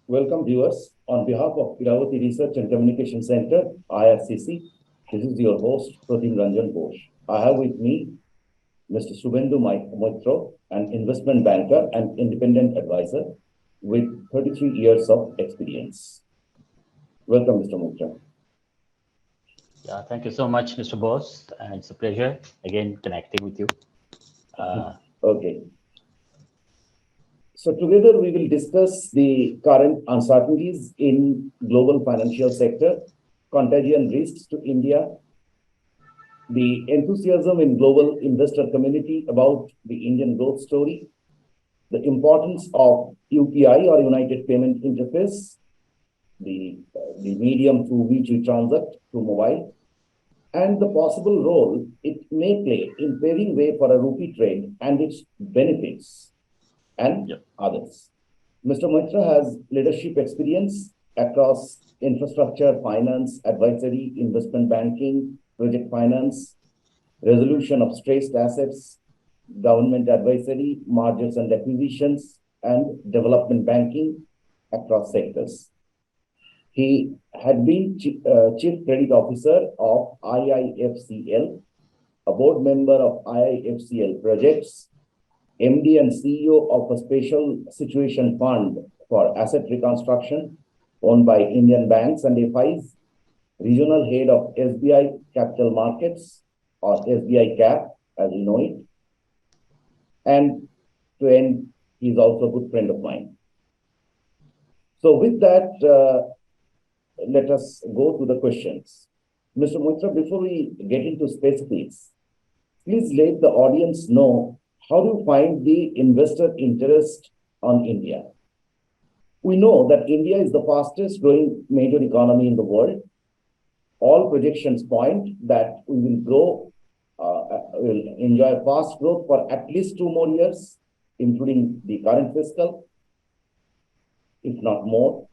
Welcome viewers. On behalf of Iravati Research and Communication Center, IRCC, this is your host, Pratim Ranjan Bose. I have with me Mr. Subhendu Moitra, an investment banker and independent advisor with 33 years of experience. Welcome, Mr. Moitra. Yeah, thank you so much, Mr. Bose. And it's a pleasure again connecting with you. Okay. So together we will discuss the current uncertainties in global financial sector, contagion risks to India, the enthusiasm in global investor community about the Indian growth story, the importance of UPI or United Payment Interface, the medium through which we transact through mobile, and the possible role it may play in paving way for a rupee trade and its benefits and others. Mr. Moitra has leadership experience across infrastructure, finance, advisory, investment banking, project finance, resolution of stressed assets, government advisory, mergers and acquisitions, and development banking across sectors. He had been Chief Credit Officer of IIFCL, a board member of IIFCL projects, MD and CEO of a special situation fund for asset reconstruction owned by Indian banks and FIs, regional head of SBI Capital Markets or SBI CAP as we know it. And to end, he's also a good friend of mine. So with that, let us go to the questions. Mr. Moitra, before we get into specifics, please let the audience know how do you find the investor interest on India? We know that India is the fastest growing major economy in the world. All projections point that we will grow, will enjoy fast growth for at least 2 more years, including the current fiscal, if not more.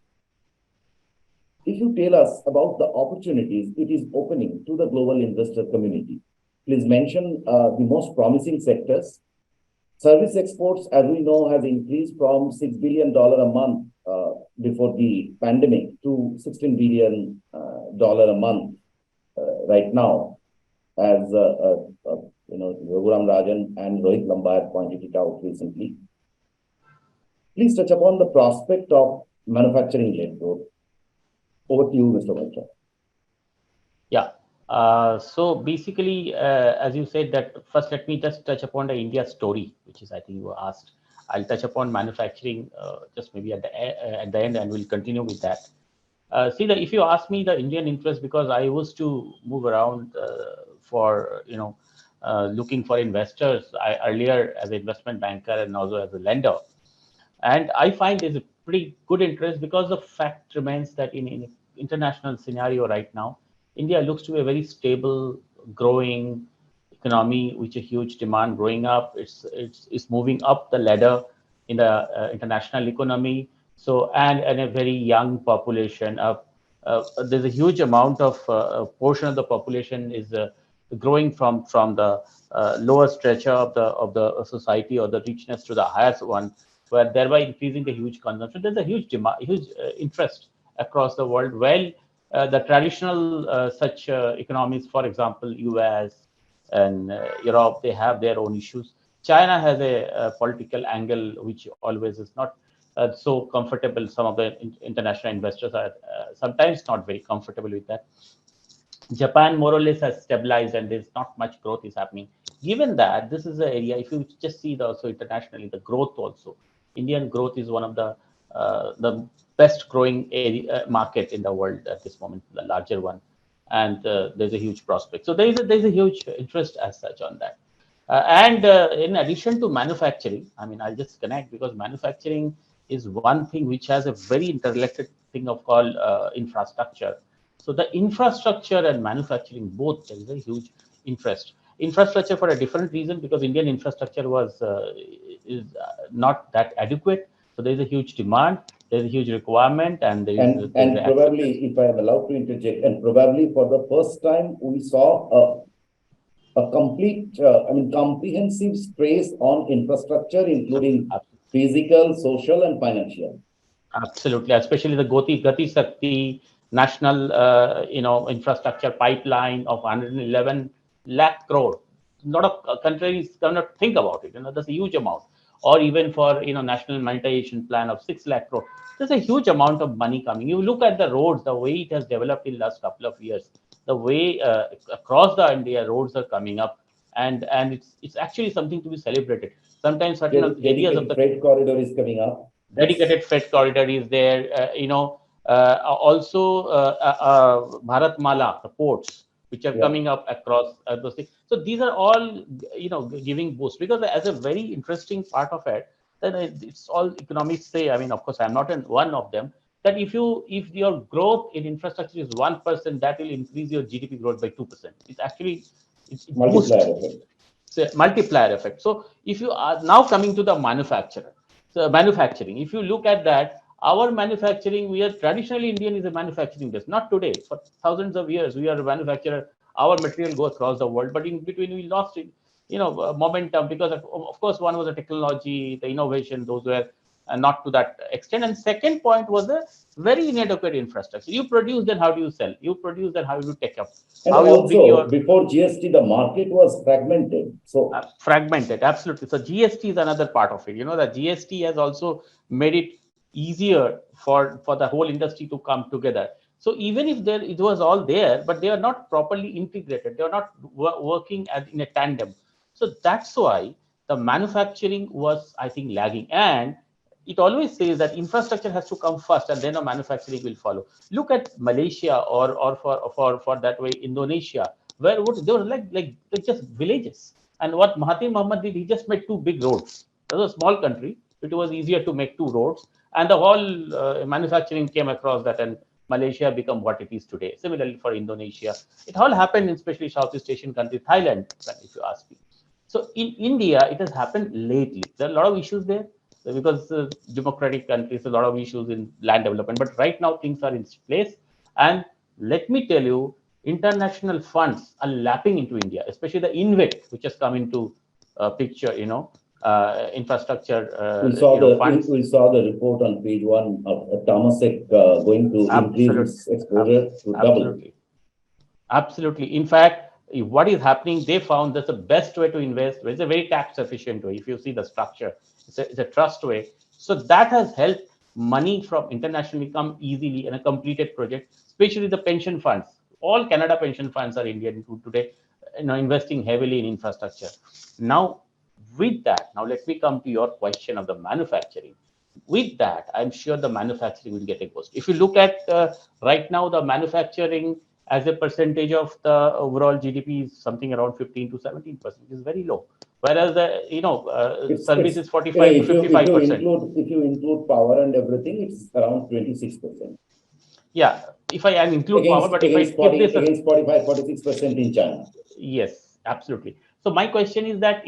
If you tell us about the opportunities it is opening to the global investor community, please mention the most promising sectors. Service exports, as we know, has increased from $6 billion a month before the pandemic to $16 billion a month right now, as Pratim Ranjan and Rohit Lambayat pointed it out recently. Please touch upon the prospect of manufacturing-led growth. Over to you, Mr. Moitra. Yeah. So basically, as you said that, first let me just touch upon the India story, which is I think you asked. I'll touch upon manufacturing just maybe at the end, and we'll continue with that. If you ask me the Indian interest, because I used to move around for looking for investors earlier as an investment banker and also as a lender, and I find there's a pretty good interest because the fact remains that in international scenario right now, India looks to be a very stable, growing economy, which a huge demand growing up. It's moving up the ladder in the international economy. So and a very young population. There's a huge amount of portion of the population is growing from the lower stretcher of the society or the richness to the highest one, where thereby increasing the huge consumption. There's a huge demand, huge interest across the world. Well, the traditional such economies, for example, US and Europe, they have their own issues. China has a political angle which always is not so comfortable. Some of the international investors are sometimes not very comfortable with that. Japan more or less has stabilized and there's not much growth is happening. Given that this is an area, if you just see the also internationally, the growth also, Indian growth is one of the best growing area, market in the world at this moment, the larger one, and there's a huge prospect. So there's a huge interest as such on that. In addition to manufacturing, I mean, I'll just connect because manufacturing is one thing which has a very interrelated thing of called infrastructure. So the infrastructure and manufacturing both, there is a huge interest. Infrastructure for a different reason, because Indian infrastructure is not that adequate. So there is a huge demand, there is a huge requirement, and there is and probably, if I am allowed to interject, and probably for the first time we saw a complete, comprehensive stress on infrastructure, including physical, social, and financial. Absolutely, especially the Gati Shakti national, infrastructure pipeline of 111 lakh crore. A lot of countries cannot think about it. That's a huge amount. Or even for national monetization plan of 6 lakh crore. There's a huge amount of money coming. You look at the roads, the way it has developed in the last couple of years, the way across the India roads are coming up, and it's actually something to be celebrated. Sometimes certain areas of Dedicated the freight corridor is coming up. Yes. dedicated freight corridor is there. Also Bharat Mala, the ports which are Yeah. coming up across those things. So these are all giving boost, because as a very interesting part of it, then it's all economists say. I mean, of course, I'm not one of them. That if your growth in infrastructure is 1%, that will increase your GDP growth by 2%. It's actually it boosts. Multiplier effect. It's a multiplier effect. So if you are now coming to the manufacturer, so manufacturing, if you look at that, our manufacturing, we are traditionally Indian is a manufacturing base. Not today, for thousands of years, we are a manufacturer. Our material go across the world, but in between we lost it, momentum, because of course one was the technology, the innovation, those were not to that extent. And second point was a very inadequate infrastructure. You produce, then how do you sell? You produce, then how do you take up? And How you bring also, your before GST, the market was fragmented. So, fragmented, absolutely. So GST is another part of it. The GST has also made it easier for the whole industry to come together. So even if there it was all there, but they are not properly integrated, they are not working in a tandem. So that's why the manufacturing was, I think, lagging. And it always says that infrastructure has to come first, and then a manufacturing will follow. Look at Malaysia, or for that way Indonesia, where they were like just villages. And what Mahathir Mohamad did, he just made two big roads. It was a small country. It was easier to make two roads, and the whole manufacturing came across that, and Malaysia become what it is today. Similarly for Indonesia, it all happened in especially Southeast Asian country, Thailand, if you ask me. So in India, it has happened lately. There are a lot of issues there, because democratic countries, a lot of issues in land development. But right now things are in place, and let me tell you, international funds are lapping into India, especially the INVET, which has come into picture. Infrastructure, funds. we saw the report on page one of Tamasek going to increase Absolutely, its exposure to double. absolutely. Absolutely. In fact, what is happening, they found that's the best way to invest. It's a very tax efficient way. If you see the structure, it's a trust way. So that has helped money from internationally come easily in a completed project, especially the pension funds. All Canada pension funds are Indian today, investing heavily in infrastructure. Now, with that, now let me come to your question of the manufacturing. With that, I'm sure the manufacturing will get a boost. If you look at right now, the manufacturing as a percentage of the overall GDP is something around 15 to 17%, is very low. Whereas the service is 45 to 55%. If you include power and everything, it's around 26%. Yeah, if I include power, but if I keep this, Against 45, 46% in China. yes, absolutely. So my question is that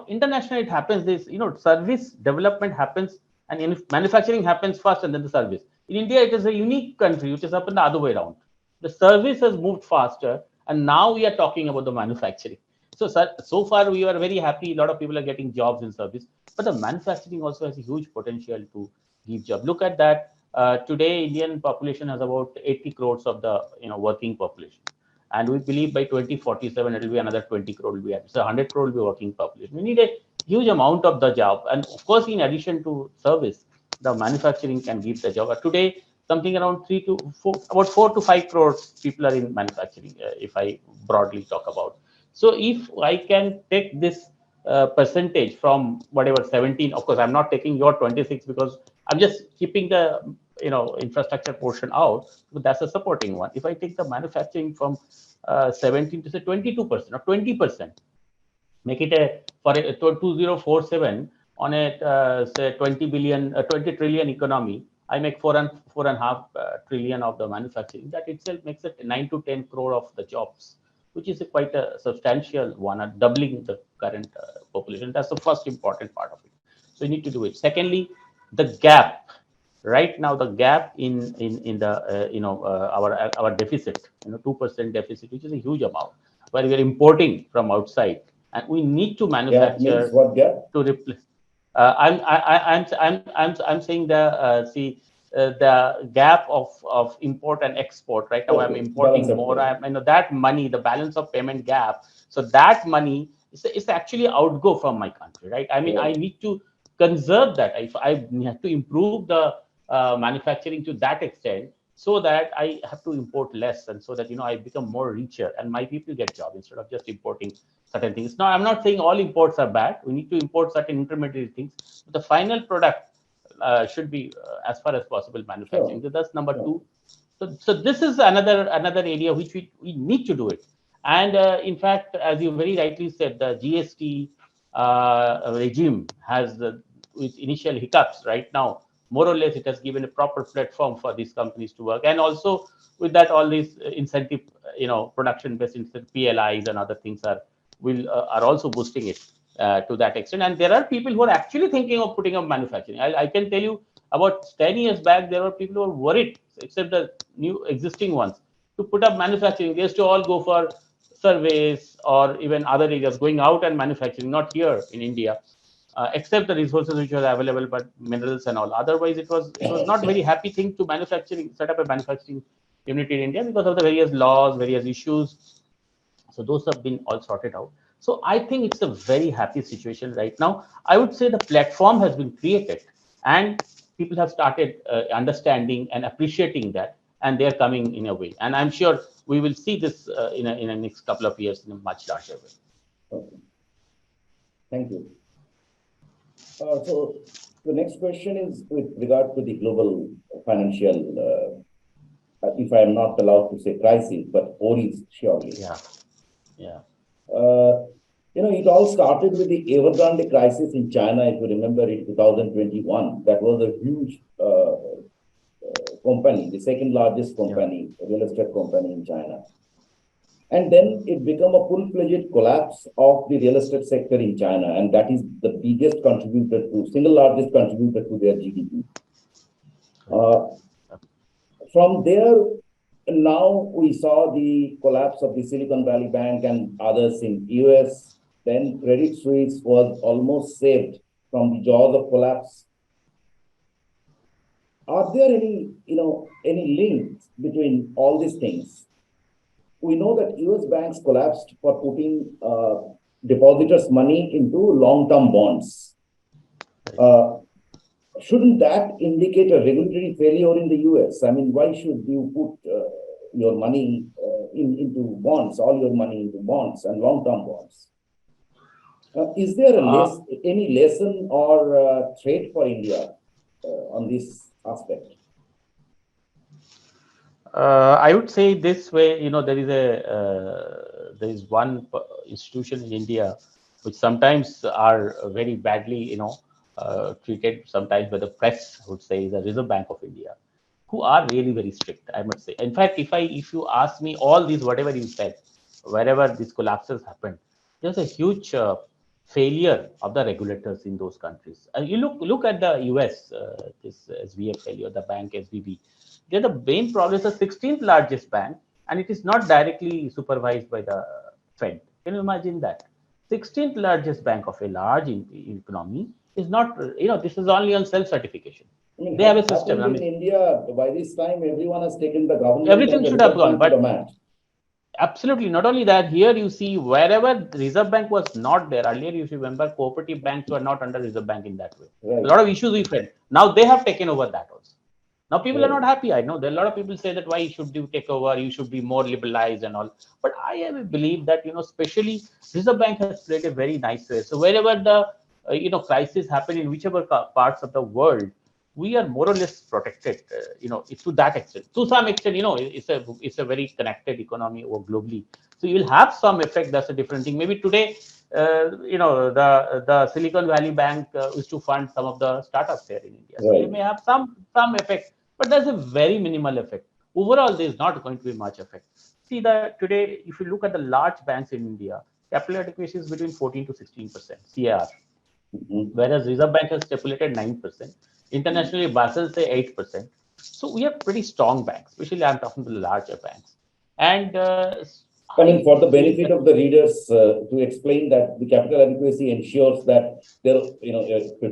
international, it happens this, service development happens, and in manufacturing happens first, and then the service. In India, it is a unique country which is up in the other way around. The service has moved faster, and now we are talking about the manufacturing. So far we are very happy. A lot of people are getting jobs in service, but the manufacturing also has a huge potential to give job. Look at that. Today, Indian population has about 80 crores of the working population, and we believe by 2047 it will be another 20 crore will be added. So 100 crore will be working population. We need a huge amount of the job, and of course, in addition to service, the manufacturing can give the job. Today, something around 3 to 4, about 4 to 5 crores people are in manufacturing. If I broadly talk about, so if I can take this percentage from whatever 17, of course, I'm not taking your 26 because I'm just keeping the infrastructure portion out. But that's a supporting one. If I take the manufacturing from 17 to say 22% or 20%, make it a for a 2047 on a say 20 trillion economy, I make four and a half trillion of the manufacturing. That itself makes it 9 to 10 crore of the jobs, which is quite a substantial one, doubling the current population. That's the first important part of it. So you need to do it. Secondly, the gap. Right now, the gap in the our deficit, 2% deficit, which is a huge amount, where we are importing from outside, and we need to Gap means manufacture what gap? to replace. I'm saying the gap of import and export. Right now, I'm Okay, balance importing of more. trade. That money, the balance of payment gap. So that money is actually outgo from my country. Right. I mean, I Right. need to conserve that. If I have to improve the manufacturing to that extent, so that I have to import less, and so that I become more richer, and my people get job instead of just importing certain things. Now, I'm not saying all imports are bad. We need to import certain intermediary things, but the final product should be as far as possible manufacturing. Sure. So that's number Sure. two. So this is another area which we need to do it. And in fact, as you very rightly said, the GST regime has with initial hiccups. Right now, more or less, it has given a proper platform for these companies to work, and also with that, all these incentive, production based incentive PLIs and other things are also boosting it to that extent. And there are people who are actually thinking of putting up manufacturing. I can tell you, about 10 years back, there were people who were worried, except the new existing ones, to put up manufacturing. They used to all go for surveys or even other areas, going out and manufacturing, not here in India, except the resources which were available, but minerals and all. Otherwise, it was not very happy thing to set up a manufacturing unit in India because of the various laws, various issues. So those have been all sorted out. So I think it's a very happy situation right now. I would say the platform has been created, and people have started understanding and appreciating that, and they're coming in a way. And I'm sure we will see this in a next couple of years in a much larger way. Okay. Thank you. So the next question is with regard to the global financial, if I am not allowed to say crisis, but worries surely. Yeah, yeah, Uh, it all started with the Evergrande crisis in China, if you remember, in 2021. That was a huge company, the second largest yeah. company, real estate company in China. And then it became a full-fledged collapse of the real estate sector in China. And that is the biggest contributor single largest contributor to their GDP. Uh, from there, now we saw the collapse of the Silicon Valley Bank and others in US. Then Credit Suisse was almost saved from the jaws of collapse. Are there any links between all these things? We know that US banks collapsed for putting depositors' money into long-term bonds. Uh, shouldn't that indicate a regulatory failure in the US? I mean, why should you put your money into bonds, all your money into bonds and long-term bonds? Is there any lesson or threat for India on this aspect? I would say this way. There is one institution in India which sometimes are very badly, treated sometimes by the press. I would say the Reserve Bank of India, who are really very strict, I must say. In fact, if you ask me, all these whatever you said, wherever these collapses happened, there's a huge failure of the regulators in those countries. You look at the US, this SVF failure, the bank SVB. They're the main problem is the 16th largest bank, and it is not directly supervised by the Fed. Can you imagine that? 16th largest bank of a large economy is not, this is only on self certification. I mean, They have a system. happened I in mean, India. By this time, everyone has taken the government everything and the should have Reserve gone, Bank to the but mat. absolutely not only that. Here you see, wherever the Reserve Bank was not there earlier, you remember cooperative banks were not under Reserve Bank in that way. A Right, lot of issues we felt. Now they have taken over that also. Now people are right. not happy. I know there are a lot of people say that why should you take over? You should be more liberalized and all. But I have a belief that especially Reserve Bank has played a very nice way. So wherever the crisis happen in whichever parts of the world, we are more or less protected. To that extent. To some extent, it's a very connected economy or globally. So you will have some effect. That's a different thing. Maybe today, the Silicon Valley Bank is to fund some of the startups here in India. So they Right. may have some effect, but there's a very minimal effect. Overall, there's not going to be much effect. See that today, if you look at the large banks in India, capital adequacy is between 14 to 16% CAR, Mhm. whereas Reserve Bank has stipulated 9%. Internationally, Basel say 8%. So we have pretty strong banks, especially I'm talking to the larger banks. And I mean, for the benefit of the readers, to explain that the capital adequacy ensures that there,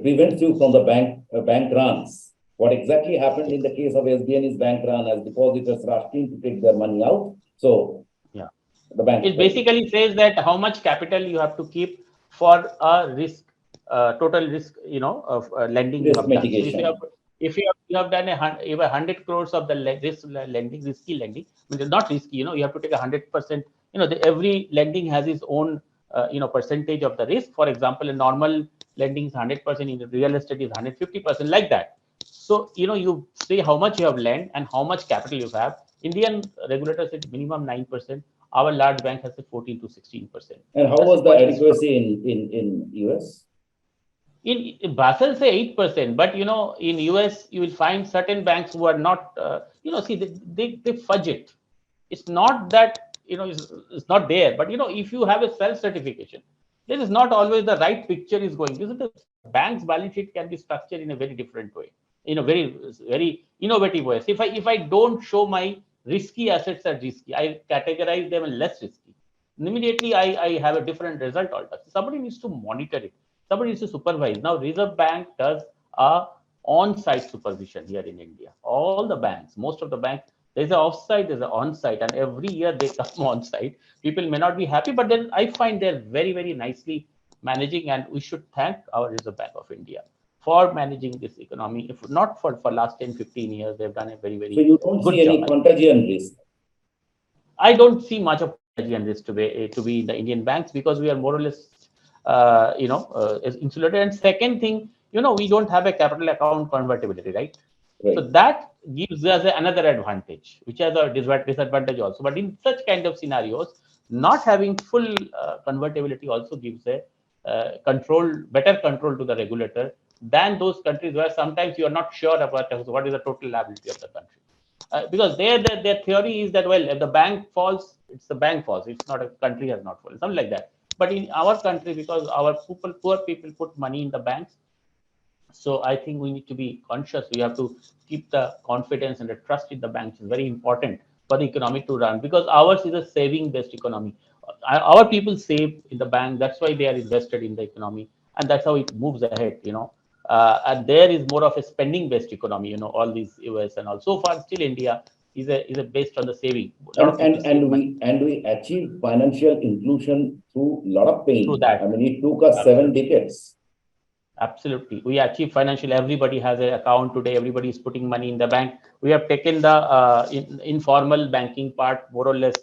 prevents you from the bank runs. What exactly happened in the case of SBN is bank run as depositors rushed in to take their money out. So Yeah. the bank. It basically says that how much capital you have to keep for a risk, total risk, of lending you Risk have done. So mitigation. if you have done 100 crores of the risky lending, I mean, not risky, you have to take 100%. Every lending has its own, percentage of the risk. For example, a normal lending is 100%, in real estate is 150%, like that. So, you say how much you have lent and how much capital you have. Indian regulators said minimum 9%. Our large bank has a 14 to 16%. And how That's was the quite a strong. adequacy in US? In Basel say 8%, but in US you will find certain banks who are not, see, they fudge it. It's not that it's not there, but if you have a self certification, this is not always the right picture is going. This is the bank's balance sheet can be structured in a very different way, in a very innovative way. So if I don't show my risky assets as risky, I categorize them as less risky. Immediately I have a different result altogether. Somebody needs to monitor it. Somebody needs to supervise. Now Reserve Bank does a on-site supervision here in India. All the banks, most of the banks, there's an off-site, there's an on-site, and every year they come on-site. People may not be happy, but then I find they're very, very nicely managing, and we should thank our Reserve Bank of India for managing this economy. If not for last 10, 15 years, they've done a very, So very you don't good see any job. contagion risk? I don't see much of contagion risk to be in the Indian banks, because we are more or less, insulated. And second thing, we don't have a capital account convertibility, right? So Right. that gives us another advantage, which has a disadvantage also. But in such kind of scenarios, not having full convertibility also gives a better control to the regulator than those countries where sometimes you are not sure about what is the total liability of the country. Because their theory is that, well, if the bank falls, it's the bank falls. It's not a country has not fallen, something like that. But in our country, because our poor people put money in the banks, so I think we need to be conscious. We have to keep the confidence and the trust in the banks is very important for the economy to run, because ours is a saving-based economy. Our people save in the bank. That's why they are invested in the economy, and that's how it moves ahead. And there is more of a spending-based economy. All these US and all. So far, still India is a based on the saving. A lot of people save money And we achieved financial inclusion through a lot of through pain. that. I mean, it took us 7 decades. Absolutely. We achieve financial. Everybody has an account today. Everybody is putting money in the bank. We have taken the informal banking part more or less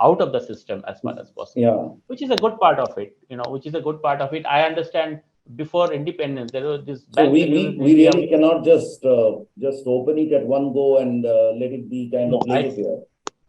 out of the system as far as possible, Yeah. which is a good part of it. Which is a good part of it. I understand before independence, there was this So bank failures in we India. really cannot just open it at one go and let it be kind No, of laissez-faire.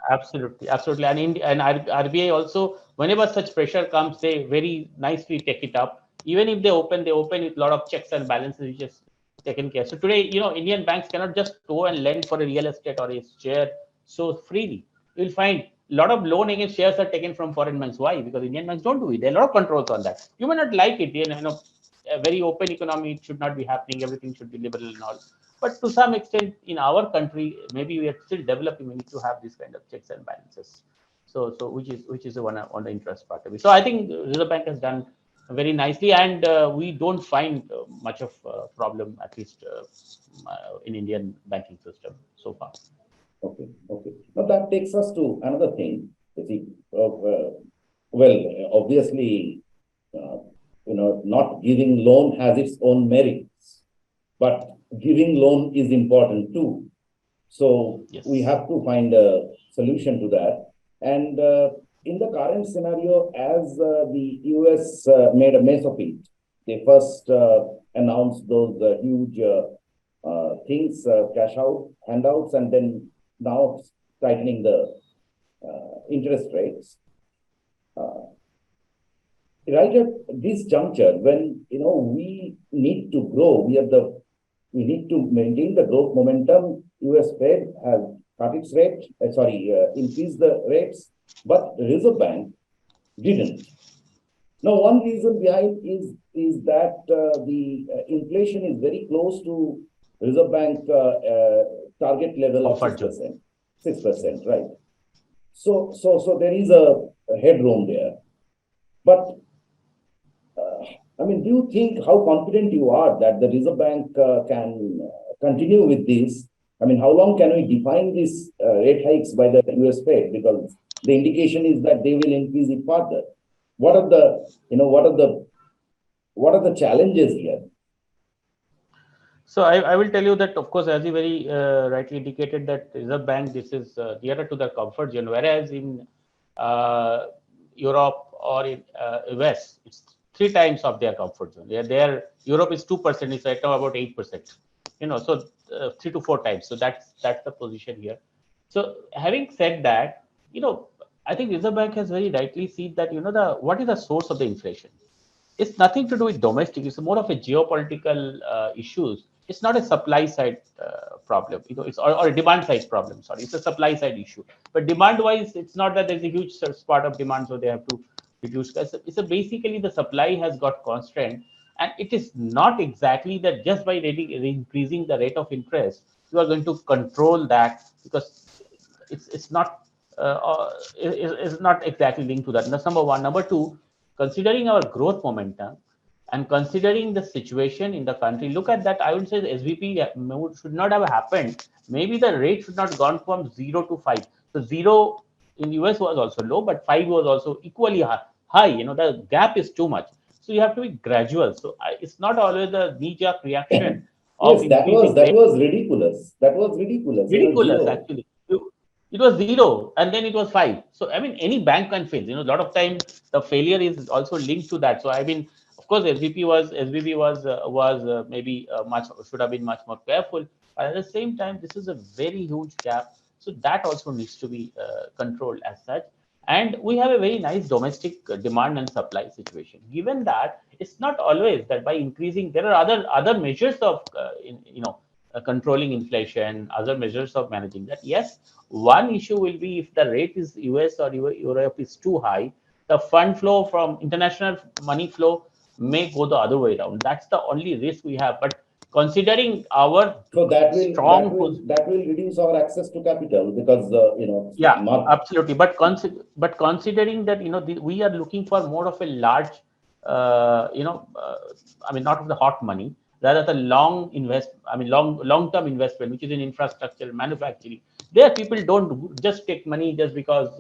absolutely. And RBI also, whenever such pressure comes, they very nicely take it up. Even if they open with a lot of checks and balances, which is taken care. So today, Indian banks cannot just go and lend for a real estate or a share so freely. You'll find a lot of loan against shares are taken from foreign banks. Why? Because Indian banks don't do it. There are a lot of controls on that. You may not like it, a very open economy, it should not be happening. Everything should be liberal and all. But to some extent, in our country, maybe we are still developing. We need to have these kind of checks and balances. So which is one on the interest part of it. So I think Reserve Bank has done very nicely, and we don't find much of problem, at least in Indian banking system so far. Okay. Now that takes us to another thing. You see, well, obviously, not giving loan has its own merits, but giving loan is important too. So Yes. we have to find a solution to that. And in the current scenario, as the US made a mess of it, they first announced those huge things, cash out, handouts, and then now tightening the interest rates. Right at this juncture, when we need to grow, we need to maintain the growth momentum. US Fed has cut its rate, increased the rates, but the Reserve Bank didn't. Now, one reason behind is that the inflation is very close to Reserve Bank target level of 6%. 6%, right? So there is a headroom there. But I mean, do you think how confident you are that the Reserve Bank can continue with this? I mean, how long can we define these rate hikes by the US Fed? Because the indication is that they will increase it further. What are the, what are the challenges here? So I will tell you that, of course, as you very rightly indicated, that Reserve Bank, this is nearer to their comfort zone, whereas in uh, Europe or in US, it's 3 times of their comfort zone. Europe is 2%, it's right now about 8%. So 3 to 4 times. So that's the position here. So having said that, I think Reserve Bank has very rightly seen that the what is the source of the inflation. It's nothing to do with domestic. It's more of a geopolitical issues. It's not a supply side problem. It's or a demand side problem. Sorry, it's a supply side issue. But demand wise, it's not that there's a huge part of demand, so they have to reduce. It's a basically the supply has got constraint, and it is not exactly that just by increasing the rate of interest you are going to control that, because it's not it's not exactly linked to that. That's number one. Number two, considering our growth momentum and considering the situation in the country, look at that. I would say the SVP should not have happened. Maybe the rate should not have gone from 0 to 5. So 0 in US was also low, but 5 was also equally high. The gap is too much. So you have to be gradual. So it's not always a knee-jerk reaction of Yes, increasing that rate. was ridiculous. That was ridiculous. Ridiculous, Zero. actually. It was 0 and then it was 5. So I mean, any bank can fail. A lot of times the failure is also linked to that. So I mean, of course, SVP was maybe much should have been much more careful. But at the same time, this is a very huge gap. So that also needs to be controlled as such. And we have a very nice domestic demand and supply situation. Given that, it's not always that by increasing, there are other measures of controlling inflation, other measures of managing that. Yes, one issue will be if the rate is US or Europe is too high, the fund flow from international money flow may go the other way around. That's the only risk we have. But considering our So strong that will reduce our access to capital because yeah, absolutely. But considering that we are looking for more of a large, I mean, not of the hot money, rather the long term investment, which is in infrastructure, manufacturing. There, people don't just take money just because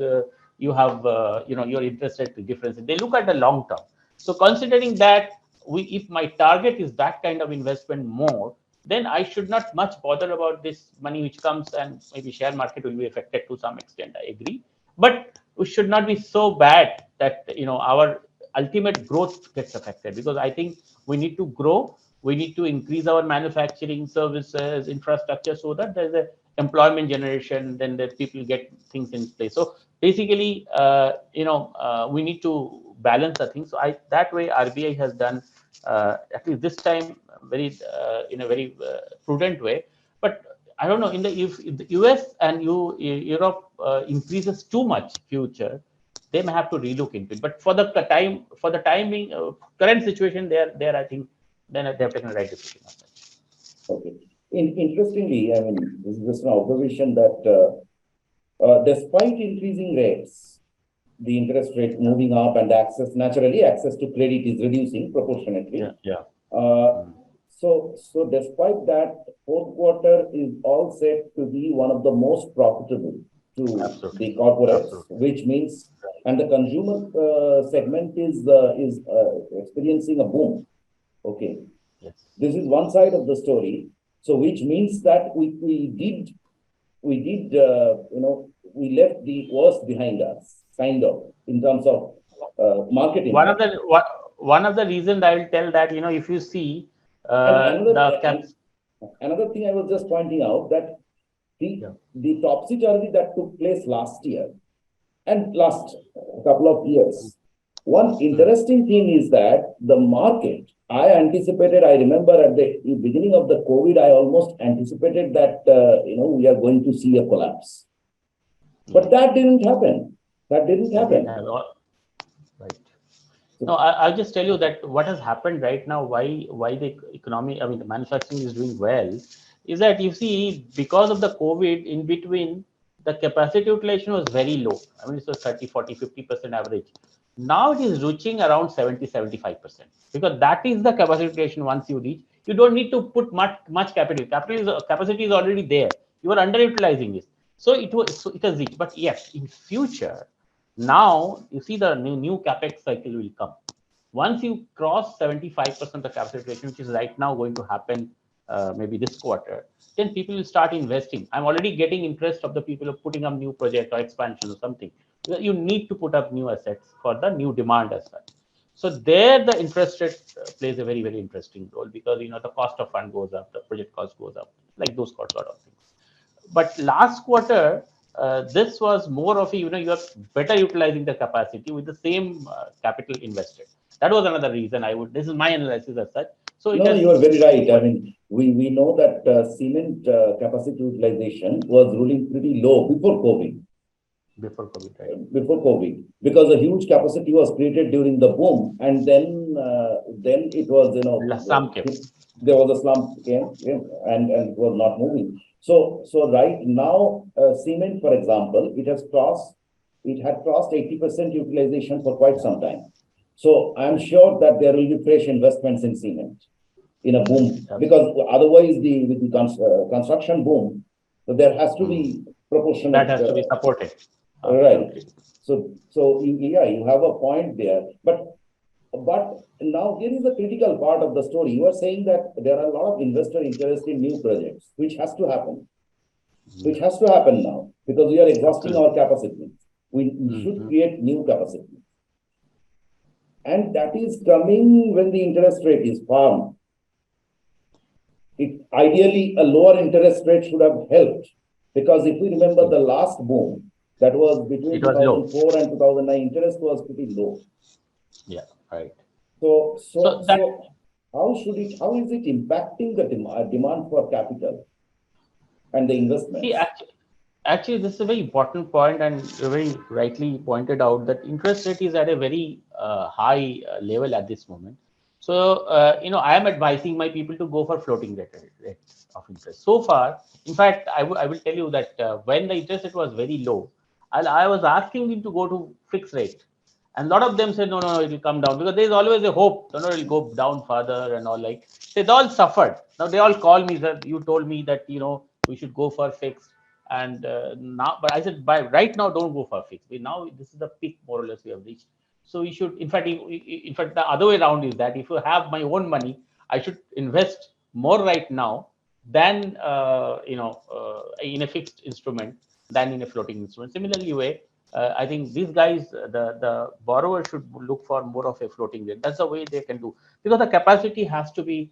you have you're interested in difference. They look at the long term. So considering that, if my target is that kind of investment more, then I should not much bother about this money which comes, and maybe share market will be affected to some extent. I agree, but we should not be so bad that our ultimate growth gets affected, because I think we need to grow. We need to increase our manufacturing services infrastructure so that there's a employment generation, then the people get things in place. So basically, we need to balance the things. So that way RBI has done at least this time very in a very prudent way. But I don't know, if the US and Europe increases too much future, they may have to relook into it. But for the timing, current situation, there I think then they have taken the right decision. Okay. Interestingly, I mean, this is just an observation that despite increasing rates, the interest rate moving up and naturally access to credit is reducing proportionately. Yeah. So despite that, fourth quarter is all set to be one of the most profitable to Absolutely. the corporates, Absolutely. which means, and the consumer segment is experiencing a boom. Okay, Yes. this is one side of the story. So which means that we left the worst behind us, kind of, in terms of market One of impact. the one of the reasons I will tell that, if you see And the caps. another thing I was just pointing out that the topsy-turvy that took place last year and last couple of years. One interesting thing is that the market, I remember at the beginning of the COVID, I almost anticipated that, we are going to see a collapse. But that didn't happen. That didn't happen. Right. No, I'll just tell you that what has happened right now, why the economy, I mean, the manufacturing is doing well, is that you see, because of the COVID in between, the capacity utilization was very low. I mean, it was 30, 40, 50% average. Now it is reaching around 70, 75%, because that is the capacity utilization. Once you reach, you don't need to put much capital. Capacity is already there. You are underutilizing it. So it has reached. But yes, in future, now you see the new capex cycle will come. Once you cross 75% of capacity utilization, which is right now going to happen maybe this quarter, then people will start investing. I'm already getting interest of the people of putting up new project or expansion or something. You need to put up new assets for the new demand as well. So there, the interest rate plays a very, very interesting role, because the cost of fund goes up, the project cost goes up, like those sort of things. But last quarter, this was more of a, you are better utilizing the capacity with the same capital invested. That was another reason I would. This is my analysis as such. So No, you are very right. I mean, we know that cement capacity utilization was ruling pretty low before COVID. Before COVID, right? Before COVID, because a huge capacity was created during the boom, and then it was, Some came. there was a slump came, and it was not moving. So right now, cement, for example, it had crossed 80% utilization for quite some time. So I'm sure that there will be fresh investments in cement in a boom, because otherwise with the construction boom, so there has to be proportionate. That has to be supported. Right. So you have a point there, but now here is the critical part of the story. You are saying that there are a lot of investor interest in new projects, which has to happen. Which has to happen now, because we are exhausting our capacity. We should create new capacity. And that is coming when the interest rate is firm. Ideally, a lower interest rate should have helped, because if we remember the last boom, that was between 2004 and 2009, interest was pretty low. Yeah, right. So how is it impacting the demand for capital and the investments? See, actually, this is a very important point, and you very rightly pointed out that interest rate is at a very high level at this moment. So, I am advising my people to go for floating rates of interest. So far, in fact, I will tell you that when the interest rate was very low, I was asking them to go to fixed rate. And a lot of them said, no, it will come down, because there is always a hope, it will go down further and all. Like, they all suffered. Now they all call me, sir, you told me that, we should go for fixed. And now, but I said, right now, don't go for fixed. Now, this is the peak, more or less, we have reached. So we should, in fact, the other way around is that if you have my own money, I should invest more right now than, in a fixed instrument than in a floating instrument. Similarly, I think these guys, the borrower should look for more of a floating rate. That's the way they can do, because the capacity has to be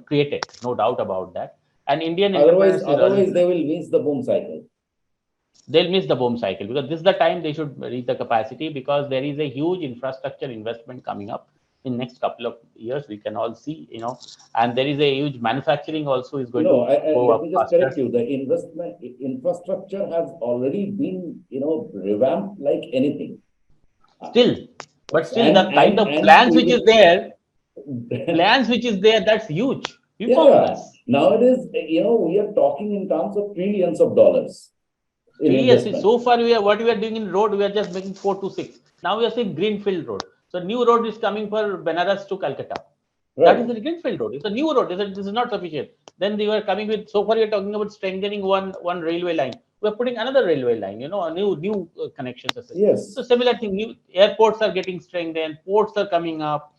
created, no doubt about that. And Indian otherwise they will miss the boom cycle. They'll miss the boom cycle, because this is the time they should reach the capacity, because there is a huge infrastructure investment coming up in next couple of years. We can all see, and there is a huge manufacturing also is going to go up. Let me just correct you. The infrastructure has already been, revamped like anything. Still, the kind of plans which is there, that's huge. Nowadays, we are talking in terms of trillions of dollars. Yes, so far what we are doing in road, we are just making 4 to 6. Now we are saying greenfield road. So new road is coming for Benares to Calcutta. Right. That is a greenfield road. It's a new road. This is not sufficient. Then they were coming with, so far we are talking about strengthening one railway line. We are putting another railway line, a new connections. Yes. So similar thing, new airports are getting strengthened, ports are coming up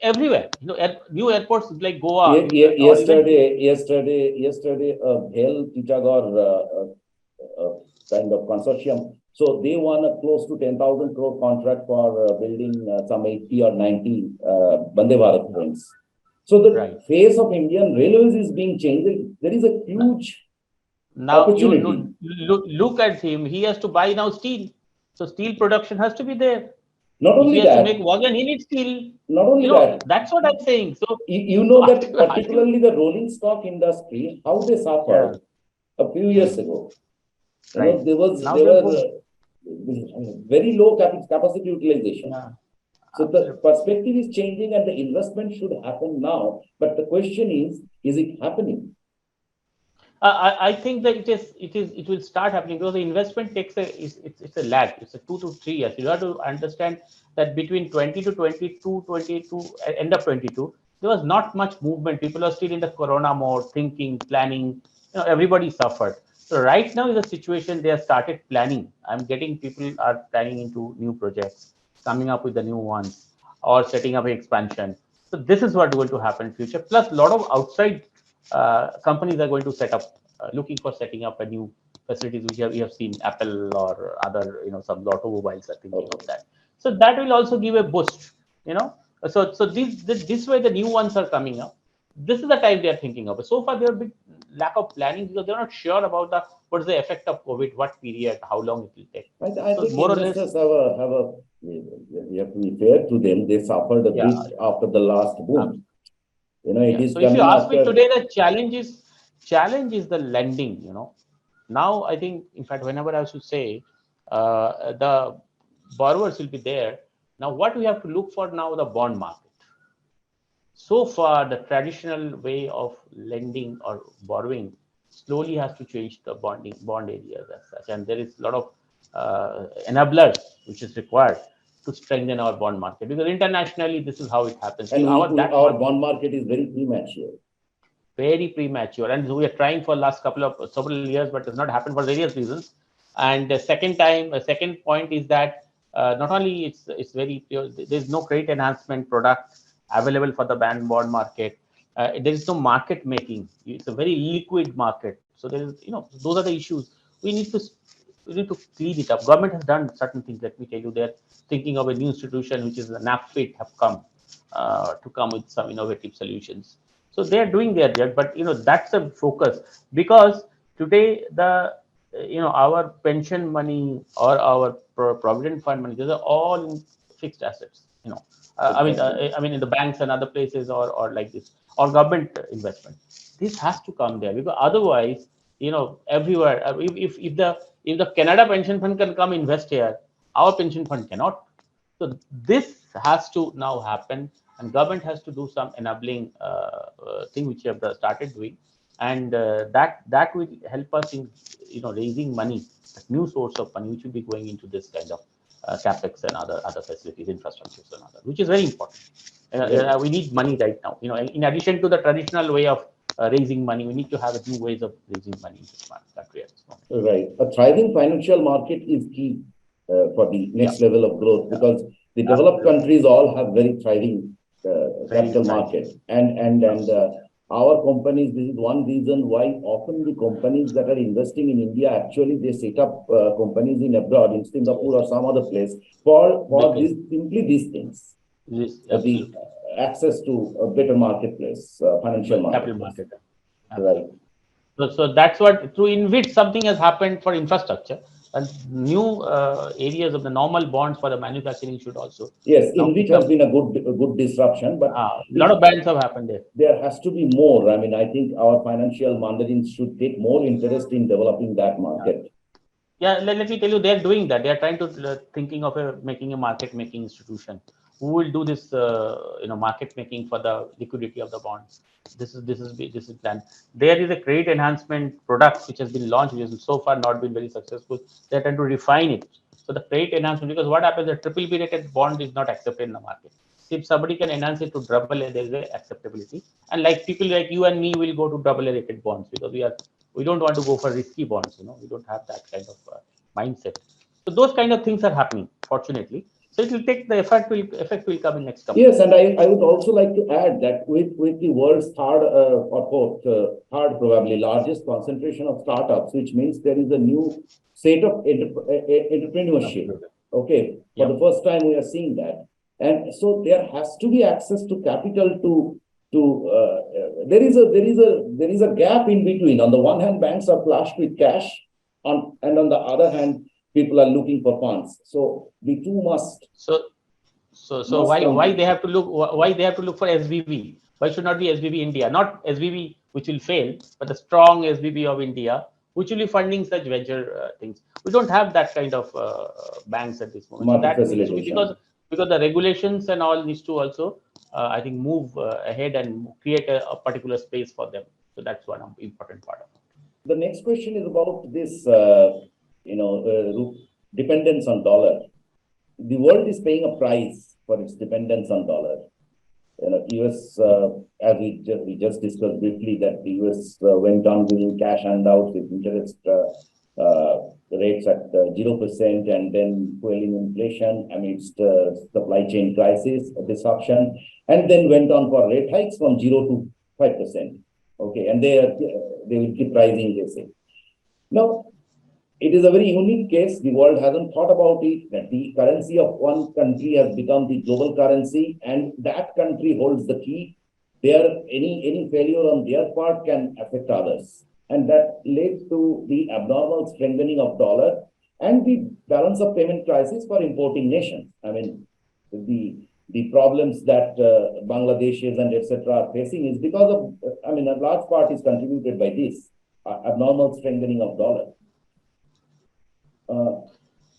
everywhere. New airports like Goa. Yesterday, Bhel Titagarh kind of consortium. So they won a close to 10,000 crore contract for building some 80 or 90 Vande Bharat trains. So the face of Indian railways is being changed. There is a huge opportunity. Look at him. He has to buy now steel. So steel production has to be there. Not only that, he has to make wagon, he needs steel. Not only that, that's what I'm saying. So that particularly the rolling stock industry, how they suffered a few years ago. Right. There were very low capacity utilization. So the perspective is changing, and the investment should happen now. But the question is it happening? I think that it will start happening because the investment takes it's a lag. It's a 2 to 3 years. You have to understand that between 20 to 22, 22 end of 22, there was not much movement. People are still in the corona mode, thinking, planning. Everybody suffered. So right now is a situation they have started planning. I'm getting people are planning into new projects, coming up with the new ones, or setting up an expansion. So this is what going to happen in future. Plus, a lot of outside companies are going to set up, looking for setting up a new facilities, which we have seen Apple or other, some automobiles are thinking of that. So that will also give a boost, you know. So this way the new ones are coming up. This is the time they are thinking of. So far, there are big lack of planning because they're not sure about what's the effect of COVID, what period, how long it will take. I So think more or less, investors we have to be fair to them. They suffered a yeah. bit after the last boom. It Yeah. is So if you coming ask me after. today, the challenge is the lending. Now I think, in fact, whenever I should say, the borrowers will be there. Now, what we have to look for now, the bond market. So far, the traditional way of lending or borrowing slowly has to change the bond areas as such, and there is a lot of enablers which is required to strengthen our bond market, because internationally this is how it happens. And That our market bond market is very premature. very premature, and we are trying for last several years, but it has not happened for various reasons. And the second point is that not only it's very pure, there's no credit enhancement product available for the bond market. There is no market making. It's a very liquid market, so there is, those are the issues. We need to clean it up. Government has done certain things. Let me tell you, they're thinking of a new institution which is the NAFIT have come to come with some innovative solutions. So they are doing their job, but that's a focus, because today our pension money or our provident fund money, those are all in fixed assets. Exactly. I mean in the banks and other places, or like this, or government investment. This has to come there, because otherwise, everywhere, if the Canada pension fund can come invest here, our pension fund cannot. So this has to now happen, and government has to do some enabling thing which we have started doing, and that will help us in raising money, new source of money which will be going into this kind of capex and other facilities, infrastructures and other, which is very important. Right. We need money right now. In addition to the traditional way of raising money, we need to have new ways of raising money in this country at this moment. Right. A thriving financial market is key for the Yeah, next level of growth, yeah, because the developed absolutely. countries all have very thriving Very capital exciting. market, and our companies. This is one reason why often the companies that are investing in India, actually they set up companies in abroad, in Singapore or some other place, for Because this, simply these things, this the absolutely access to a better marketplace, financial capital marketplace. market. Right. Absolutely. So that's what, through in which something has happened for infrastructure, and new areas of the normal bonds for the manufacturing should also Yes, now in which pick has up. been a good disruption, but A lot the, of bands have happened there. there has to be more. I mean, I think our financial mandarins should take more interest in developing that market. Yeah, let me tell you, they're doing that. They're trying to thinking of making a market making institution who will do this, market making for the liquidity of the bonds. This is planned. There is a credit enhancement product which has been launched, which has so far not been very successful. They're trying to refine it. So the credit enhancement, because what happens, the triple B rated bond is not accepted in the market. If somebody can enhance it to double A, there is a acceptability. And like people like you and me will go to double A rated bonds, because we don't want to go for risky bonds. We don't have that kind of mindset. So those kind of things are happening, fortunately. So it will take the effect will come in next couple of Yes, and years. I would also like to add that with the world's third or fourth, third probably largest concentration of startups, which means there is a new state of entrepreneurship. Absolutely. Okay, for Yeah. the first time we are seeing that, and so there has to be access to capital there is a gap in between. On the one hand, banks are flushed with cash, and on the other hand, people are looking for funds. So the two So so must why come. they have to look, why they have to look for SBB? Why should not be SBB India? Not SBB which will fail, but the strong SBB of India which will be funding such venture things. We don't have that kind of banks at this moment. So Market that needs to be, because facilitation. the regulations and all needs to also I think move ahead and create a particular space for them. So that's one important part of it. the next question is about this, dependence on dollar. The world is paying a price for its dependence on dollar. US, as we just discussed briefly, that the US went on giving cash handouts with interest rates at 0% and then fueling inflation amidst supply chain crisis disruption, and then went on for rate hikes from 0 to 5%. Okay, and they will keep rising, they say. Now, it is a very unique case. The world hasn't thought about it, that the currency of one country has become the global currency, and that country holds the key. Any failure on their part can affect others. And that led to the abnormal strengthening of dollar and the balance of payment crisis for importing nations. I mean, the problems that Bangladeshis and etc. are facing is because of, a large part is contributed by this abnormal strengthening of dollar.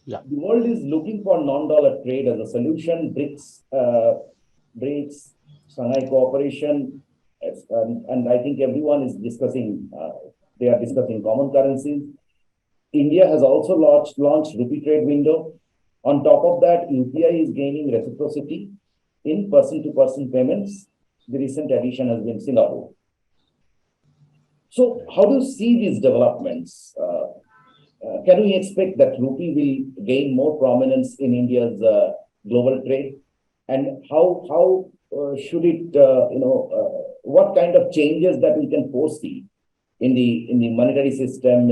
The world is looking for non-dollar trade as a solution. BRICS, Shanghai Cooperation, and I think everyone is discussing, they are discussing common currencies. India has also launched rupee trade window. On top of that, UPI is gaining reciprocity in person-to-person payments. The recent addition has been Singapore. So how do you see these developments? Can we expect that rupee will gain more prominence in India's global trade? And how should it, what kind of changes that we can foresee in the monetary system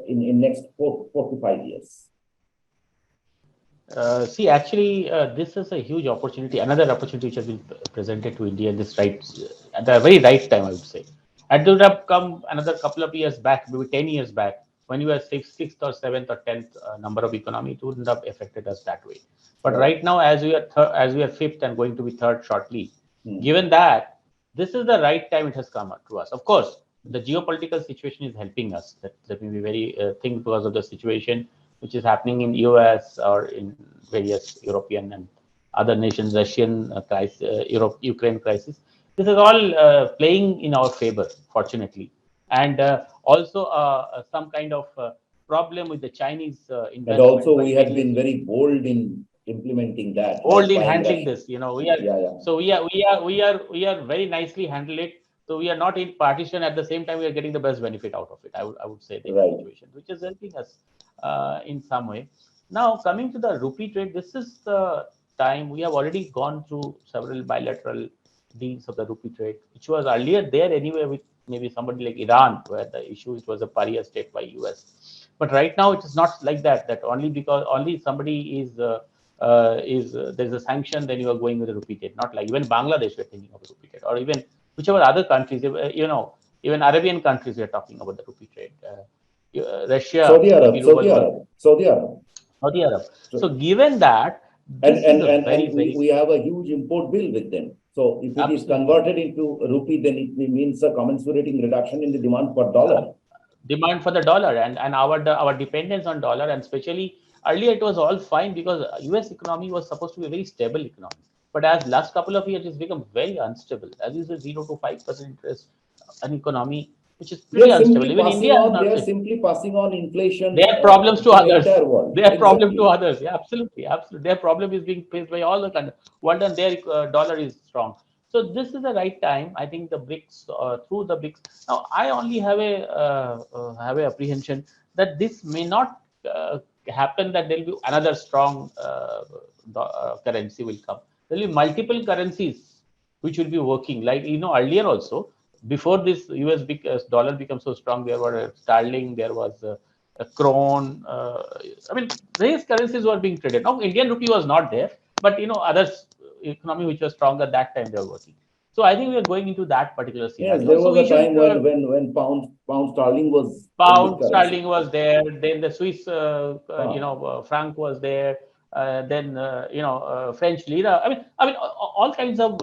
in next 4 to 5 years? See, actually, this is a huge opportunity, another opportunity which has been presented to India at the very right time, I would say. It would have come another couple of years back, maybe 10 years back, when you were sixth or seventh or 10th number of economy, it wouldn't have affected us that way. But right now, as we are fifth and going to be third shortly, given that, this is the right time it has come to us. Of course, the geopolitical situation is helping us. Let me be very think because of the situation which is happening in US or in various European and other nations, Russian crisis, Ukraine crisis. This is all playing in our favor, fortunately. And also some kind of problem with the Chinese investment. And also we have been very bold in implementing that. Bold in handling this, we are. So we are very nicely handle it. So we are not in partition. At the same time, we are getting the best benefit out of it. I would say the situation, which is helping us in some way. Now coming to the rupee trade, this is the time we have already gone through several bilateral deals of the rupee trade, which was earlier there anyway with maybe somebody like Iran, where the issue it was a pariah state by US. But right now it is not like that. That only somebody is there's a sanction, then you are going with a rupee trade. Not like even Bangladesh we're thinking of a rupee trade, or even whichever other countries, even Arabian countries we are talking about the rupee trade. Russia, Saudi Arab. So given that, we have a huge import bill with them. So if it is converted into rupee, then it means a commensurating reduction in the demand for dollar. Demand for the dollar and our dependence on dollar, and especially earlier it was all fine because US economy was supposed to be a very stable economy. But as last couple of years, it's become very unstable. As you said, 0 to 5% interest, an economy which is pretty unstable. Even India, they are simply passing on inflation. They have problems to others. They have problems to others. Yeah, absolutely. Their problem is being faced by all the countries. One and their dollar is strong. So this is the right time. I think the BRICS, through the BRICS. Now, I only have a apprehension that this may not happen. That there will be another strong currency will come. There will be multiple currencies which will be working. Like earlier also, before this US dollar became so strong, there were sterling, there was a krone. Various currencies were being traded. Now, Indian rupee was not there, but others economy which was strong at that time they were working. So I think we are going into that particular scenario. Yes, there was a time when pound sterling was there. Then the Swiss franc was there. Then French lira. All kinds of